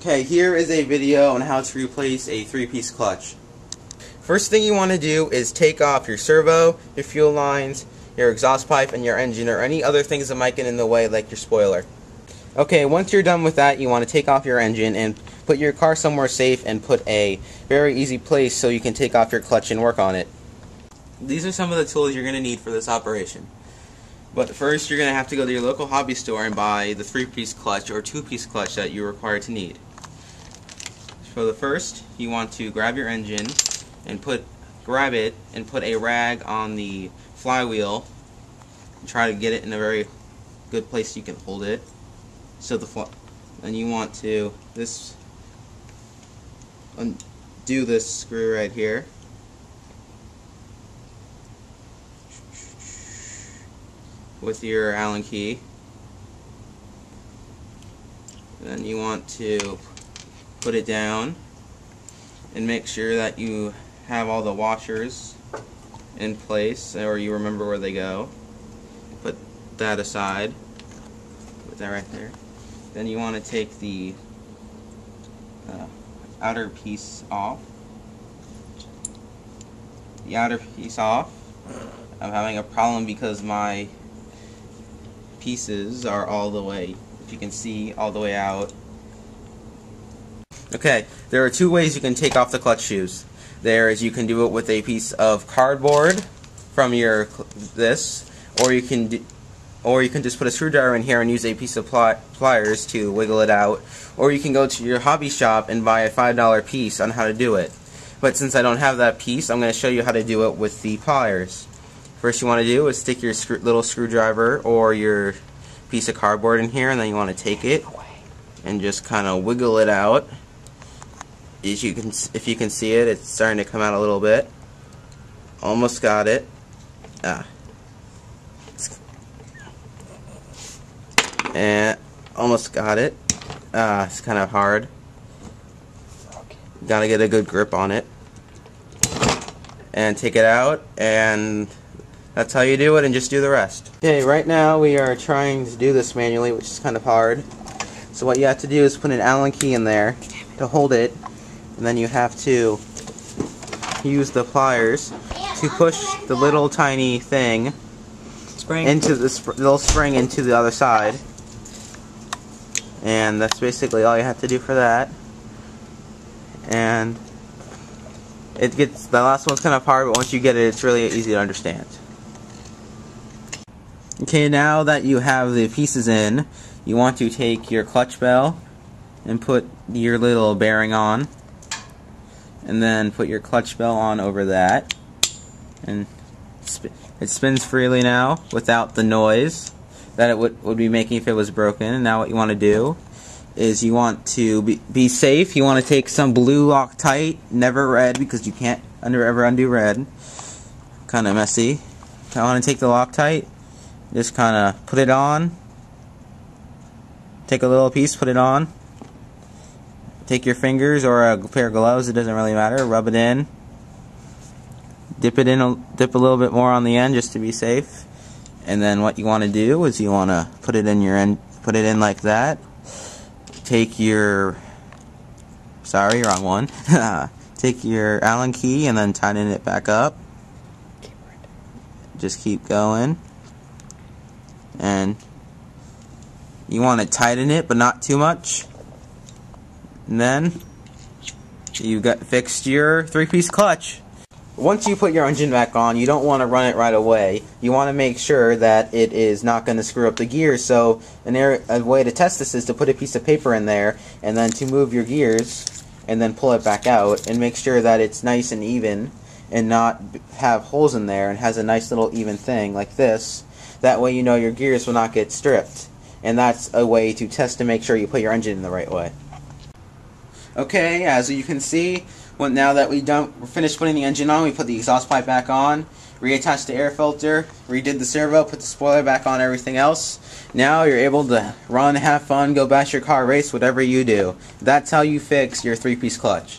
Okay, here is a video on how to replace a 3-piece clutch. First thing you want to do is take off your servo, your fuel lines, your exhaust pipe, and your engine, or any other things that might get in the way, like your spoiler. Okay, once you're done with that, you want to take off your engine and put your car somewhere safe and put a very easy place so you can take off your clutch and work on it. These are some of the tools you're going to need for this operation. But first, you're going to have to go to your local hobby store and buy the 3-piece clutch or 2-piece clutch that you're required to need. For the first, you want to grab your engine and grab it and put a rag on the flywheel. Try to get it in a very good place so you can hold it. So then you want to undo this screw right here. With your Allen key. Then you want to put it down and make sure that you have all the washers in place, or you remember where they go. Put that aside. Put that right there. Then you want to take the outer piece off. The outer piece off. I'm having a problem because my pieces are all the way, if you can see, all the way out. Okay, there are two ways you can take off the clutch shoes. There is, you can do it with a piece of cardboard from your or you can just put a screwdriver in here and use a piece of pliers to wiggle it out, or you can go to your hobby shop and buy a $5 piece on how to do it. But since I don't have that piece, I'm going to show you how to do it with the pliers. First you want to do is stick your little screwdriver or your piece of cardboard in here, and then you want to take it and just kind of wiggle it out. If you can see it, it's starting to come out a little bit. Almost got it. And almost got it. It's kind of hard. Gotta get a good grip on it. And take it out, and that's how you do it, and just do the rest. Okay, right now we are trying to do this manually, which is kind of hard. So what you have to do is put an Allen key in there to hold it, and then you have to use the pliers to push the little tiny thing into the little spring into the other side. And that's basically all you have to do for that. And the last one's kind of hard, but once you get it, it's really easy to understand. Okay, now that you have the pieces in, you want to take your clutch bell and put your little bearing on, and then put your clutch bell on over that, and it spins freely now without the noise that it would be making if it was broken. And now what you want to do is you want to be safe. You want to take some blue Loctite, never red, because you can't ever undo red. Kind of messy. I want to take the Loctite, just kind of put it on. Take a little piece, put it on. Take your fingers or a pair of gloves, it doesn't really matter. Rub it in. Dip a little bit more on the end just to be safe. And then what you want to do is you want to put it in like that. Take your, sorry, wrong one. Take your Allen key and then tighten it back up. Just keep going. And you want to tighten it, but not too much. And then you got fixed your 3-piece clutch. Once you put your engine back on, you don't want to run it right away. You want to make sure that it is not going to screw up the gears. So a way to test this is to put a piece of paper in there and then to move your gears and then pull it back out and make sure that it's nice and even and not have holes in there and has a nice little even thing like this. That way you know your gears will not get stripped. And that's a way to test to make sure you put your engine in the right way. Okay, as you can see, now that we're finished putting the engine on, we put the exhaust pipe back on, reattached the air filter, redid the servo, put the spoiler back on, everything else. Now you're able to run, have fun, go bash your car, race, whatever you do. That's how you fix your 3-piece clutch.